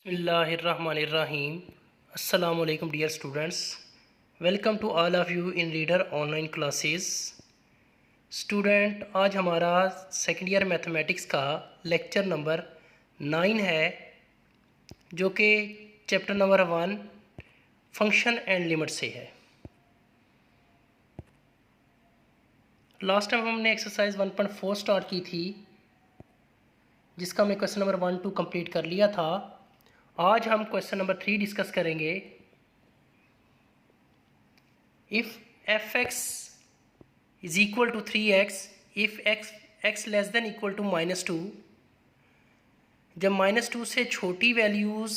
Bismillahirrahmanirrahim. Assalamu alaikum dear students. Welcome to all of you in Reader online classes. Student आज हमारा second year mathematics का lecture number 9 है जो कि chapter number 1 function and limit से है। Last time हमने एक्सरसाइज 1.4 स्टार्ट की थी जिसका हमने क्वेश्चन नंबर 1 2 कंप्लीट कर लिया था। आज हम क्वेश्चन नंबर 3 डिस्कस करेंगे। If F X is equal to 3x, if X less than equal to -2, जब -2 से छोटी वैल्यूज़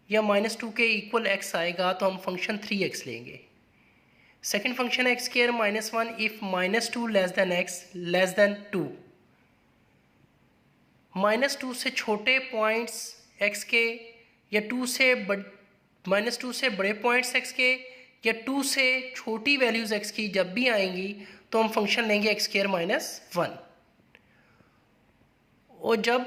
या -2 के इक्वल x आएगा तो हम फंक्शन 3x लेंगे। सेकेंड फंक्शन है x² -1 if -2 less than x less then 2, -2 से छोटे पॉइंट्स x के या -2 से बड़े पॉइंट्स x के या 2 से छोटी वैल्यूज़ x की जब भी आएंगी तो हम फंक्शन लेंगे x² -1। और जब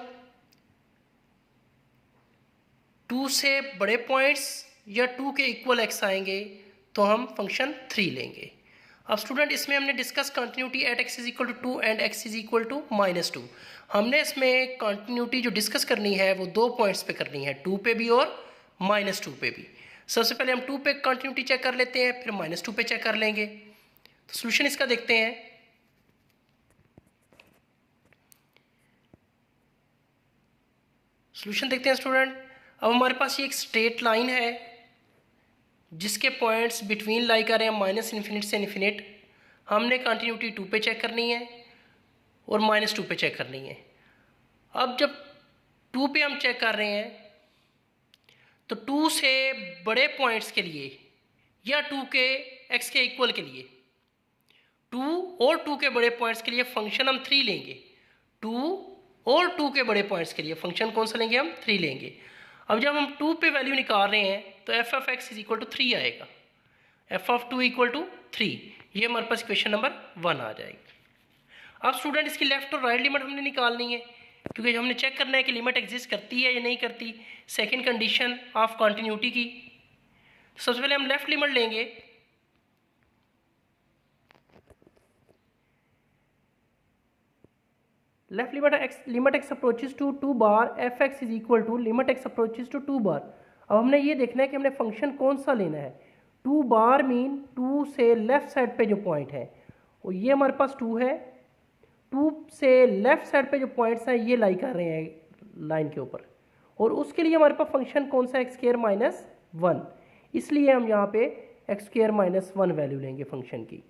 2 से बड़े पॉइंट्स या 2 के इक्वल x आएंगे तो हम फंक्शन 3 लेंगे। अब स्टूडेंट इसमें हमने discuss continuity at x is equal to 2 and x is equal to -2। हमने इसमें कंटिन्यूटी जो डिस्कस करनी है वो 2 पॉइंट्स पे करनी है, 2 पे भी और -2 पे भी। सबसे पहले हम 2 पे कंटिन्यूटी चेक कर लेते हैं, फिर -2 पे चेक कर लेंगे। तो सोल्यूशन इसका देखते हैं। सोल्यूशन देखते हैं स्टूडेंट। अब हमारे पास ये एक स्ट्रेट लाइन है जिसके पॉइंट्स बिटवीन लाई कर रहे हैं -∞ से इन्फिनिट। हमने कंटिन्यूटी 2 पे चेक करनी है और -2 पे चेक करनी है। अब जब 2 पे हम चेक कर रहे हैं तो 2 से बड़े पॉइंट्स के लिए या 2 के x के इक्वल के लिए 2 और 2 के बड़े पॉइंट्स के लिए फंक्शन हम 3 लेंगे। 2 और 2 के बड़े पॉइंट्स के लिए फंक्शन कौन सा लेंगे? हम 3 लेंगे। अब जब हम 2 पे वैल्यू निकाल रहे हैं तो f of x is equal to 3 आएगा, f ऑफ 2 इक्वल टू 3। ये हमारे पास इक्वेशन नंबर 1 आ जाएगी। अब स्टूडेंट इसकी लेफ्ट और राइट लिमिट हमने निकालनी है क्योंकि हमने चेक करना है कि लिमिट एग्जिस्ट करती है या नहीं करती, सेकंड कंडीशन ऑफ कंटिन्यूटी की। सबसे पहले हम लेफ्ट लिमिट लेंगे। Left limit x approaches to 2 bar F X is equal to limit x approaches to 2 bar. अब हमने ये देखना है कि हमने फंक्शन कौन सा लेना है। 2 बार मीन 2 से लेफ्ट साइड पे जो पॉइंट है और ये हमारे पास 2 है। 2 से लेफ्ट साइड पे जो पॉइंट्स हैं ये लाई कर रहे हैं लाइन के ऊपर, और उसके लिए हमारे पास फंक्शन कौन सा? x² -1। इसलिए हम यहाँ पे x² -1 वैल्यू लेंगे फंक्शन की।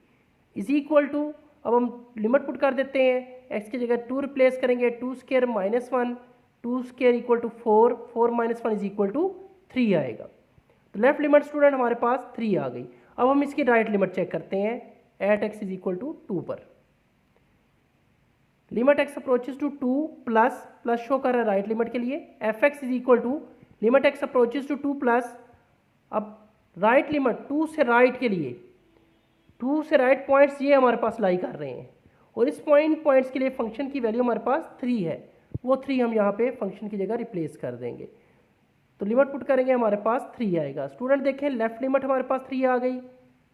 इज इक्वल टू, अब हम लिमिट पुट कर देते हैं, x की जगह 2 रिप्लेस करेंगे, 2² -1, 2² equal to 4, 4 -1 is equal to 3 आएगा। तो लेफ्ट लिमिट स्टूडेंट हमारे पास 3 आ गई। अब हम इसकी राइट लिमिट चेक करते हैं at x is equal to 2 पर। Limit x approaches to 2 plus show कर रहा है राइट लिमिट के लिए, F X is equal to limit x approaches to 2 plus, अब राइट लिमिट 2 से राइट के लिए 2 से राइट पॉइंट्स ये हमारे पास लाई कर रहे हैं और इस पॉइंट्स के लिए फंक्शन की वैल्यू हमारे पास 3 है। वो 3 हम यहाँ पे फंक्शन की जगह रिप्लेस कर देंगे। तो लिमिट पुट करेंगे हमारे पास 3 आएगा। स्टूडेंट देखें लेफ्ट लिमिट हमारे पास 3 आ गई,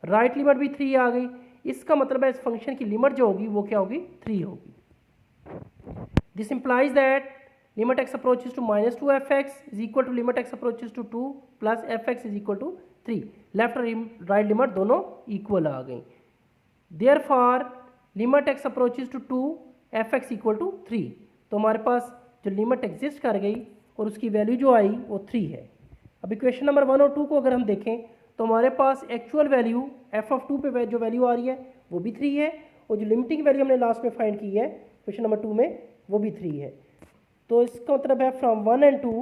राइट लिमिट भी 3 आ गई। इसका मतलब है इस फंक्शन की लिमिट जो होगी वो क्या होगी? 3 होगी। This implies that limit x approaches to -2 f(x) is equal to limit x approaches to 2 plus f(x) is equal to 3। Left और राइट लिमिट दोनों इक्वल आ गई। Therefore limit x approaches to 2 f(x) equal to 3। तो हमारे पास जो limit exist कर गई और उसकी वैल्यू जो आई वो 3 है। अब इक्वेशन नंबर 1 और 2 को अगर हम देखें तो हमारे पास एक्चुअल वैल्यू f ऑफ 2 पे जो वैल्यू आ रही है वो भी 3 है और जो लिमिटिंग वैल्यू हमने लास्ट में फाइंड की है क्वेश्चन नंबर 2 में वो भी 3 है। तो इसका मतलब है from 1 and 2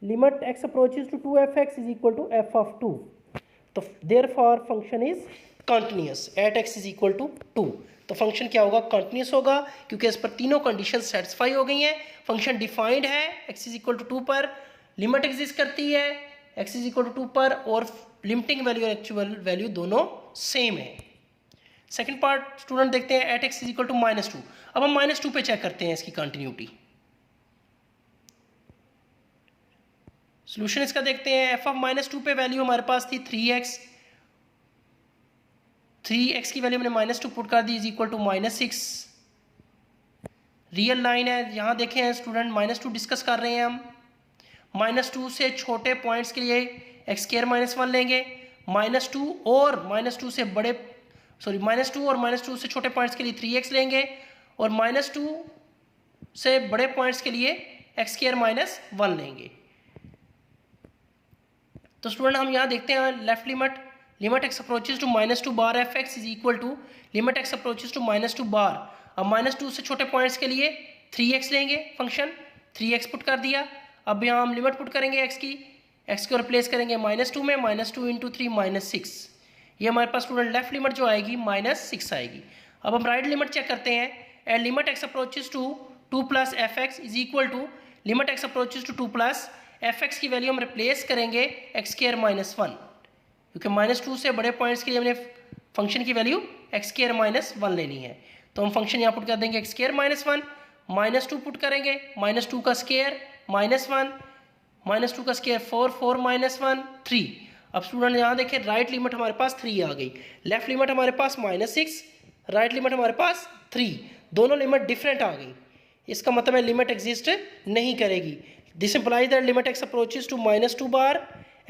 limit x approaches to 2 f(x) is equal to f of 2। तो therefore function is continuous at x is equal to 2। तो फंक्शन क्या होगा? कंटिन्यूअस होगा क्योंकि इस पर तीनों कंडीशन सेटिस्फाई हो गई हैं। फंक्शन डिफाइंड है x इज इक्वल टू 2 पर, लिमिट एग्जिस्ट करती है x इज इक्वल टू 2 पर और लिमिटिंग वैल्यू और एक्चुअल वैल्यू दोनों सेम है। सेकंड पार्ट स्टूडेंट देखते हैं at x is equal to -2। अब हम -2 पे चेक करते हैं इसकी कंटिन्यूटी। सोल्यूशन इसका देखते हैं। एफ ऑफ -2 पे वैल्यू हमारे पास थी 3x की वैल्यू हमने -2 पुट कर दी, is equal to -6। Real line है, यहाँ देखें स्टूडेंट -2 डिस्कस कर रहे हैं हम। -2 से छोटे पॉइंट्स के लिए x² -1 लेंगे, -2 और -2 से बड़े -2 और -2 से छोटे पॉइंट्स के लिए 3x लेंगे, और -2 से बड़े पॉइंट्स के लिए x² -1 लेंगे। तो स्टूडेंट हम यहाँ देखते हैं left limit x approaches to -2 bar fx is equal to limit x approaches to -2 bar. अब -2 से छोटे पॉइंट्स के लिए 3x लेंगे, फंक्शन 3x पुट कर दिया। अब यहाँ हम लिमिट पुट करेंगे x को रिप्लेस करेंगे -2 में, -2 इंटू 3 -6। ये हमारे पास स्टूडेंट लेफ्ट लिमिट जो आएगी -6 आएगी। अब हम राइट लिमिट चेक करते हैं। And limit x approaches to 2 plus fx is equal to limit x approaches to 2 plus fx की वैल्यू हम रिप्लेस करेंगे x² -1, क्योंकि -2 से बड़े पॉइंट्स के लिए हमने फंक्शन की वैल्यू x² -1 लेनी है। तो हम फंक्शन यहाँ पुट कर देंगे x² -1, -2 पुट करेंगे, -2 का स्क्वायर -1, -2 का स्क्वायर 4, 4 -1 3। अब स्टूडेंट यहाँ देखें राइट लिमिट हमारे पास 3 आ गई, लेफ्ट लिमिट हमारे पास -6, राइट लिमिट हमारे पास 3, दोनों लिमिट डिफरेंट आ गई। इसका मतलब है लिमिट एग्जिस्ट नहीं करेगी। This implies that limit x approaches to -2 bar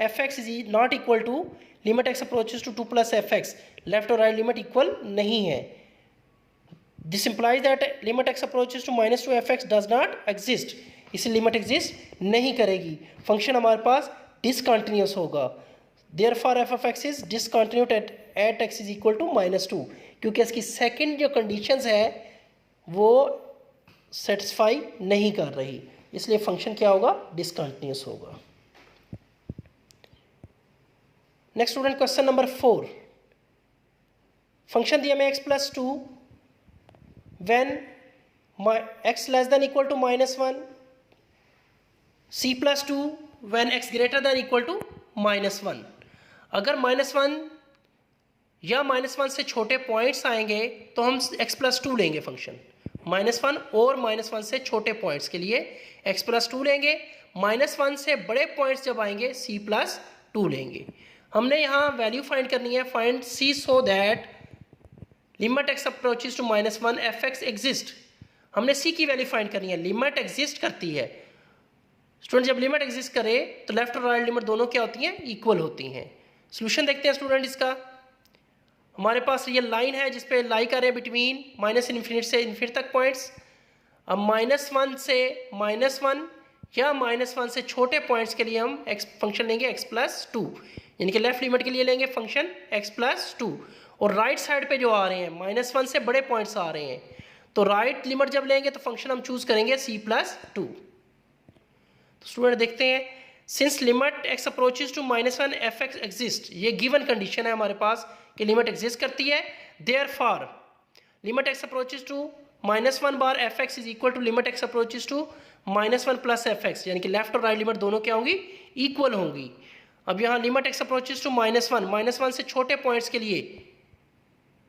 fx is not equal to limit x approaches to 2 plus fx। Left और राइट लिमिट इक्वल नहीं है। This implies that limit x approaches to -2 fx does not exist, इसलिए limit exist नहीं करेगी, function हमारे पास discontinuous होगा। Therefore f of x is discontinuous at x is equal to -2, क्योंकि इसकी सेकंड जो कंडीशंस है वो सेटिस्फाई नहीं कर रही, इसलिए फंक्शन क्या होगा, डिसकंटिन्यूस होगा। Next student question number 4। Function दिया हमें x+2 when x less than equal to -1, c+2 when x greater than equal to -1। अगर -1 या -1 से छोटे पॉइंट्स आएंगे तो हम x+2 लेंगे फंक्शन, -1 और -1 से छोटे पॉइंट्स के लिए x+2 लेंगे, -1 से बड़े पॉइंट्स जब आएंगे c+2 लेंगे। हमने यहाँ वैल्यू फाइंड करनी है, find c so that limit x approaches to -1 fx exist. हमने c की वैल्यू फाइंड करनी है, लिमिट एग्जिस्ट करती है। स्टूडेंट जब लिमिट एग्जिस्ट करे तो लेफ्ट और राइट लिमिट दोनों क्या होती हैं, इक्वल होती हैं। सोल्यूशन देखते हैं स्टूडेंट इसका। हमारे पास ये लाइन है जिसपे लाई कर रहे हैं बिटवीन -∞ से ∞ तक पॉइंट्स। अब -1 से -1 या -1 से छोटे पॉइंट्स के लिए हम फंक्शन लेंगे x+2, यानी कि लेफ्ट लिमिट के लिए लेंगे फंक्शन x+2। और राइट साइड पे जो आ रहे हैं -1 से बड़े पॉइंट्स आ रहे हैं, तो राइट लिमिट जब लेंगे तो फंक्शन हम चूज करेंगे c+2। तो स्टूडेंट देखते हैं, since limit x approaches to -1 fx exist, ये गिवन कंडीशन है हमारे पास कि लिमिट एग्जिस्ट करती है। Therefore limit x approaches to -1 bar fx is equal to limit x approaches to -1 plus fx, यानी कि लेफ्ट और राइट लिमिट दोनों क्या होंगी, इक्वल होंगी। अब यहाँ लिमिट x अप्रोचेज टू -1 से छोटे पॉइंट्स के लिए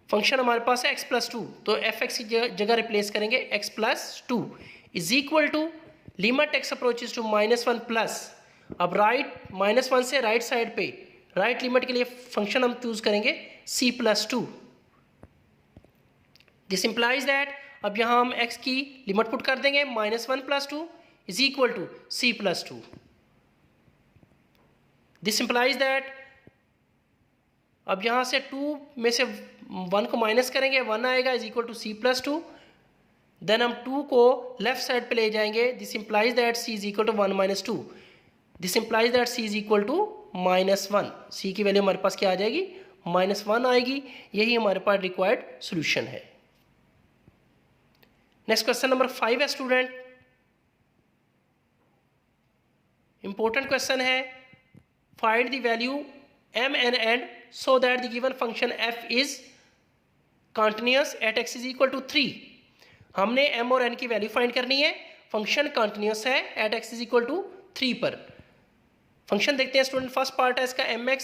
फंक्शन हमारे पास है x+2, तो fx की जगह रिप्लेस करेंगे x+2 is equal to limit x approaches to -1 plus, अब राइट -1 से राइट साइड पे राइट लिमिट के लिए फंक्शन हम चूज करेंगे c+2। दिस इंप्लाइज दैट, अब यहाँ हम x की लिमिट पुट कर देंगे, -1 + 2 is equal to c+2। This implies that, अब यहाँ से 2 में से 1 को माइनस करेंगे, 1 आएगा is equal to c+2। Then हम 2 को लेफ्ट साइड पे ले जाएंगे, this implies that c is equal to 1 - 2। This implies that c is equal to -1। c की वैल्यू हमारे पास क्या आ जाएगी, -1 आएगी। यही हमारे पास रिक्वायर्ड सोल्यूशन है। नेक्स्ट क्वेश्चन नंबर 5 है स्टूडेंट, इंपॉर्टेंट क्वेश्चन है। Find the value m and n so that the given function f is continuous at x is equal to 3। हमने m और n की वैल्यू फाइंड करनी है, function continuous है at x is equal to 3 पर। Function देखते हैं student, first part है इसका mx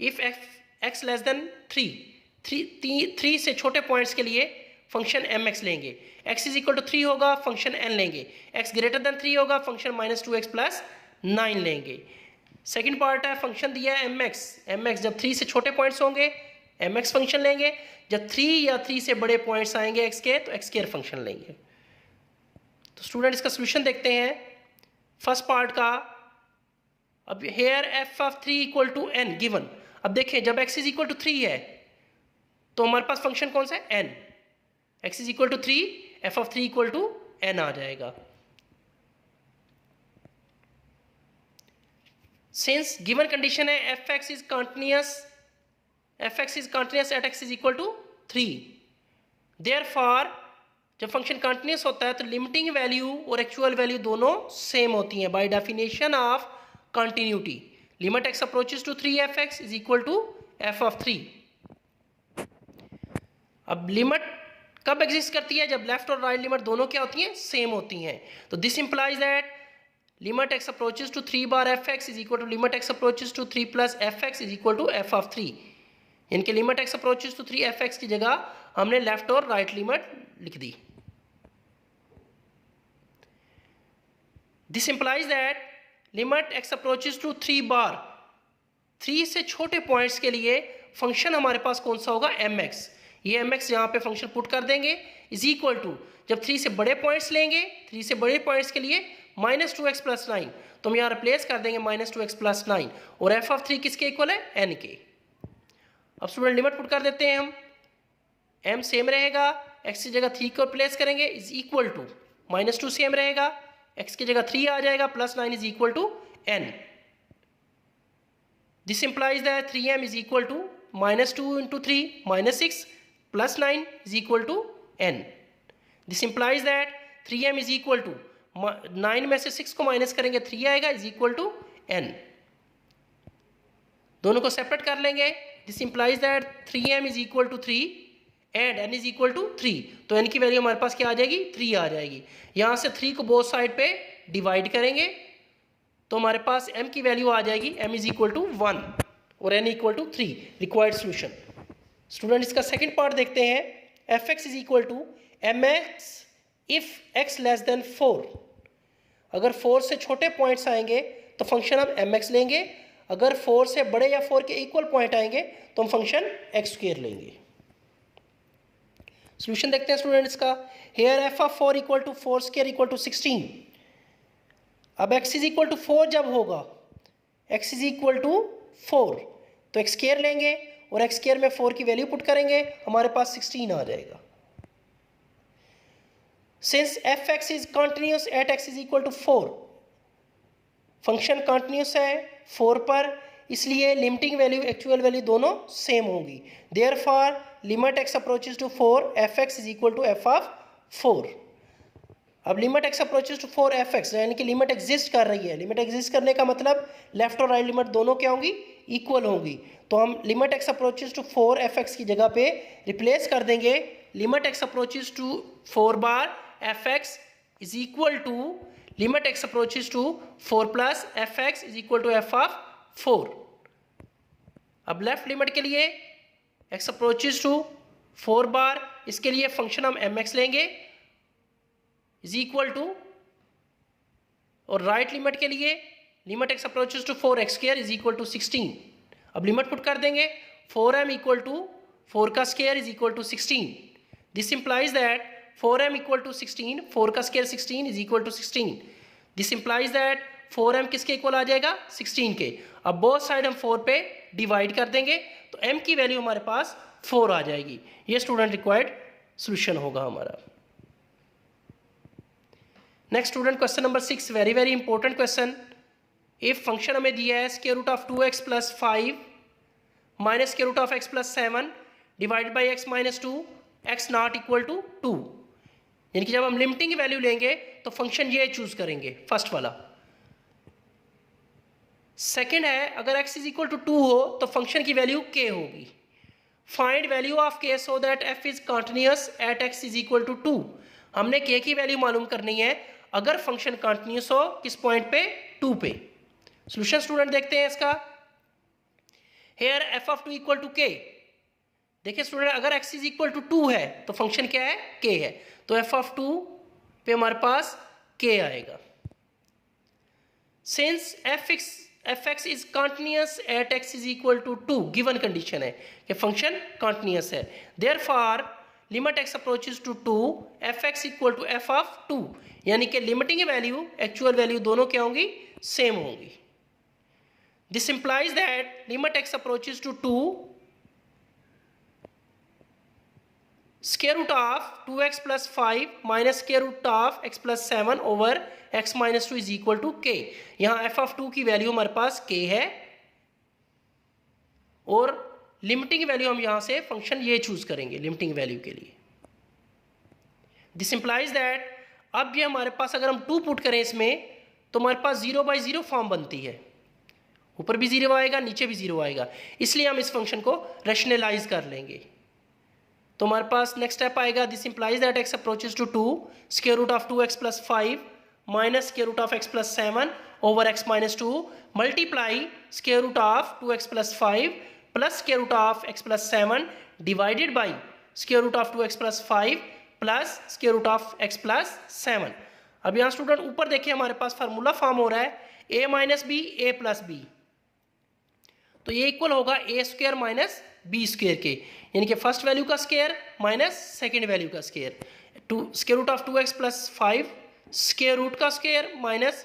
if x less then 3 से छोटे पॉइंट्स के लिए फंक्शन mx लेंगे, x इज इक्वल टू 3 होगा फंक्शन n लेंगे, x ग्रेटर देन 3 होगा फंक्शन -2x + 9 लेंगे। सेकंड पार्ट है फंक्शन दिया है mx जब 3 से छोटे पॉइंट्स होंगे mx फंक्शन लेंगे, जब 3 या 3 से बड़े पॉइंट्स आएंगे x के तो x स्क्वायर फंक्शन लेंगे। तो स्टूडेंट इसका सोल्यूशन देखते हैं फर्स्ट पार्ट का। अब here F of 3 equal to N given. अब देखें जब x इज इक्वल टू 3 है तो हमारे पास फंक्शन कौन सा है n, x is equal to 3, F of 3 equal to n आ जाएगा। सिंस गिवन कंडीशन है fx is continuous at x is equal to 3, therefore जब फंक्शन कंटिन्यूअस होता है तो लिमिटिंग वैल्यू और एक्चुअल वैल्यू दोनों सेम होती हैं by definition of continuity. Limit x approaches to 3fx is equal to f of 3। अब लिमिट कब एग्जिस्ट करती है, जब लेफ्ट और राइट लिमिट दोनों क्या होती हैं, सेम होती हैं। तो this implies that limit x approaches to 3 बार fx is equal to limit x approaches to 3 plus fx is equal to f of 3। इनके limit x approaches to 3fx की जगह हमने लेफ्ट और राइट लिमिट लिख दी। This implies that limit x approaches to 3 bar 3 से छोटे points के लिए फंक्शन हमारे पास कौन सा होगा, mx। ये mx यहाँ पे फंक्शन पुट कर देंगे इज इक्वल टू जब 3 से बड़े पॉइंट्स लेंगे, 3 से बड़े पॉइंट्स के लिए -2x प्लस 9, तो हम यहाँ रिप्लेस कर देंगे -2x प्लस 9 और f ऑफ 3 किसके इक्वल है, n के। अब स्टूडेंट लिमिट पुट कर देते हैं हम, m सेम रहेगा, x की जगह 3 को रिप्लेस करेंगे इज इक्वल टू -2 सेम रहेगा, x की जगह 3 आ जाएगा plus 9 is equal to n। This implies that 3m is equal to -2 into 3 -6 plus 9 is equal to n। This implies that 3m is equal to 9 में से 6 को minus करेंगे 3 आएगा इज इक्वल टू n। दोनों को सेपरेट कर लेंगे। This implies that 3m is equal to 3 and n is equal to 3, तो n की वैल्यू हमारे पास क्या आ जाएगी, 3 आ जाएगी। यहां से 3 को बोथ साइड पे डिवाइड करेंगे तो हमारे पास m की वैल्यू आ जाएगी, m इज इक्वल टू 1 और n equal to 3। Required solution. Student इसका सेकंड पार्ट देखते हैं, fx is equal to mx if x less than 4। अगर 4 से छोटे पॉइंट्स आएंगे तो फंक्शन हम mx लेंगे, अगर 4 से बड़े या 4 के इक्वल पॉइंट आएंगे तो हम फंक्शन x स्क्वायर लेंगे। सोल्यूशन देखते हैं स्टूडेंट इसका। Here F of 4 equal to 4 square equal to 16। अब x इज इक्वल टू 4 जब होगा, x इज इक्वल टू 4 तो x स्क्वायर लेंगे और x स्क्वायर में 4 की वैल्यू पुट करेंगे, हमारे पास 16 आ जाएगा। Since fx is continuous at x is equal to 4, function continuous है 4 पर, इसलिए लिमिटिंग वैल्यू एक्चुअल वैल्यू दोनों सेम होंगी। Therefore limit x approaches to 4 fx is equal to f of 4। अब limit x approaches to 4 fx यानी कि limit exist कर रही है। लिमिट एग्जिस्ट करने का मतलब लेफ्ट और राइट लिमिट दोनों क्या होंगी, इक्वल होंगी। तो हम limit x approaches to 4 fx की जगह पे रिप्लेस कर देंगे लिमिट x अप्रोचेस टू 4 बार fx is equal to limit x approaches to 4 plus fx is equal to f of 4। अब लेफ्ट लिमिट के लिए x अप्रोचेस टू 4 बार, इसके लिए फंक्शन हम mx लेंगे इज इक्वल टू, और राइट लिमिट के लिए limit x approaches to 4x square is equal to 16। अब लिमिट पुट कर देंगे 4m इक्वल टू 4 का square is equal to 16। This implies that 4m equal to 16, 4 का square 16 is equal to 16। This implies that 4m किसके equal आ जाएगा, 16 के। अब both side हम 4 पे डिवाइड कर देंगे तो m की वैल्यू हमारे पास 4 आ जाएगी। ये स्टूडेंट रिक्वायर्ड सोल्यूशन होगा हमारा। Next student question number 6, very very important question. If function हमें दिया है square root of 2x plus 5 minus square root of x plus 7 divided by x minus 2 x not equal to 2, यानी कि जब हम limiting की वैल्यू लेंगे तो फंक्शन ये चूज करेंगे फर्स्ट वाला। सेकंड है अगर x इज इक्वल टू 2 हो तो फंक्शन की वैल्यू k होगी। Find value of k so that f is continuous at x is equal to 2। हमने k की वैल्यू मालूम करनी है अगर फंक्शन कंटिन्यूअस हो किस पॉइंट पे, 2 पे। सॉल्यूशन स्टूडेंट देखते हैं इसका। Here f of 2 equal to k। देखिए स्टूडेंट अगर x इज इक्वल टू 2 है तो फंक्शन क्या है, k है, तो f ऑफ 2 पे हमारे पास k आएगा। Since fx is continuous at x is equal to 2, given condition है कि फंक्शन कॉन्टिन्यूस है, therefore limit x approaches to 2 fx equal to f of 2, यानी कि लिमिटिंग वैल्यू एक्चुअल वैल्यू दोनों क्या होंगी, सेम होंगी। This implies that limit x approaches to 2 square root of 2x plus 5 minus square root of x plus 7 over x minus 2 is equal to k। यहाँ f of 2 की value हमारे पास k है और लिमिटिंग वैल्यू हम यहाँ से function ये चूज करेंगे लिमिटिंग वैल्यू के लिए। दिस इंप्लाइज दैट अब ये हमारे पास अगर हम 2 पुट करें इसमें तो हमारे पास 0/0 फॉर्म बनती है, ऊपर भी 0 आएगा नीचे भी 0 आएगा, इसलिए हम इस फंक्शन को रैशनलाइज कर लेंगे। तो हमारे पास नेक्स्ट स्टेप आएगा, this implies that x approaches to 2 square root of 2x plus 5 minus square root of x plus 7 over x minus 2 multiply square root of 2x plus 5 plus square root of x plus 7 divided by square root of 2x plus 5 plus square root of x plus 7। अब यहाँ student ऊपर देखिए हमारे पास formula form हो रहा है a minus B A plus B, तो ये इक्वल होगा A square minus B square के, यानी कि फर्स्ट वैल्यू का स्क्वायर माइनस सेकेंड वैल्यू का square, square root of 2x plus 5 square root का square minus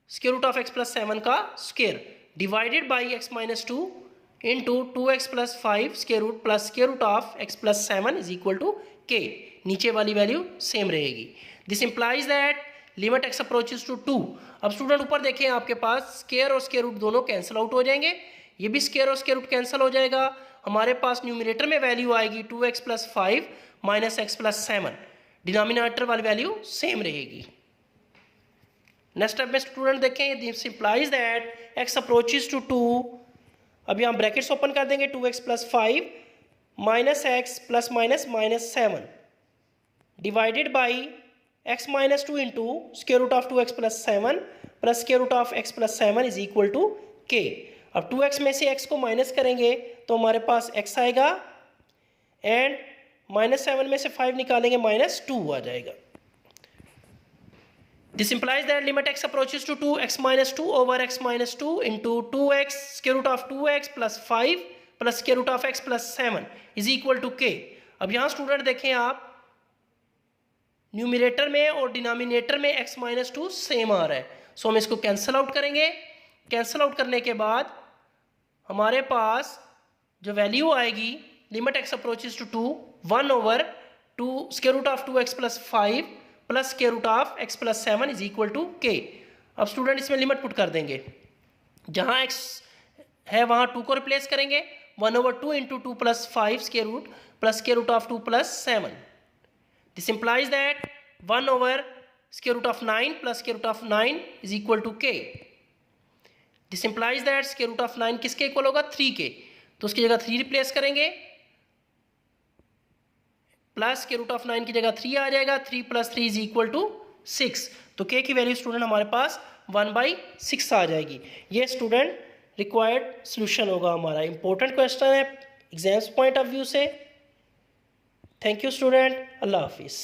square root of x plus 7 का square divided by x minus 2 into 2x plus 5 square root plus square root of x plus 7 is equal to k, नीचे वाली value same रहेगी। This implies that limit x approaches to 2। अब student ऊपर देखें आपके पास square और square root दोनों कैंसिल आउट हो जाएंगे, ये भी स्क्वायर और स्क्वायर रूट कैंसिल हो जाएगा, हमारे पास न्यूमरेटर में वैल्यू आएगी 2x plus 5 minus x plus 7, denominator वाली वैल्यू सेम रहेगी। नेक्स्ट स्टेप में स्टूडेंट देखें, this implies that x approaches to 2, अब यहाँ ब्रैकेट्स ओपन कर देंगे 2x plus 5 minus x plus minus minus 7 divided by x minus 2 into square root of 2x plus 7 plus square root of x plus 7 is equal to k। अब 2x में से x को minus करेंगे तो हमारे पास x आएगा and minus 7 में से 5 निकालेंगे माइनस 2 आ जाएगा। This implies that limit x approaches to 2 x minus 2 over x minus 2 into 2x square root of 2x plus 5 plus square root of x plus 7 is equal to k। अब यहाँ student देखें आप numerator में और denominator में x minus 2 same आ रहा है, so हम इसको कैंसिल आउट करेंगे। कैंसिल आउट करने के बाद हमारे पास जो वैल्यू आएगी limit x approaches to 2 1 over 2 square root of 2x plus 5 plus square root of x plus 7 is equal to k। अब स्टूडेंट इसमें लिमिट पुट कर देंगे, जहां x है वहां 2 को रिप्लेस करेंगे, 1 over 2 into 2 plus 5 square root plus square root of 2 plus 7। This implies that 1 over square root of 9 plus square root of 9 is equal to k। This implies that square root of 9 किसके equal होगा, 3 के, तो उसकी जगह 3 replace करेंगे, plus square root of 9 की जगह 3 आ जाएगा, 3 प्लस 3 इज इक्वल टू 6, तो k की वैल्यू स्टूडेंट हमारे पास 1/6 आ जाएगी। ये स्टूडेंट रिक्वायर्ड सोल्यूशन होगा हमारा, इंपॉर्टेंट क्वेश्चन है एग्जाम्स पॉइंट ऑफ व्यू से। थैंक यू स्टूडेंट, अल्लाह हाफिज़।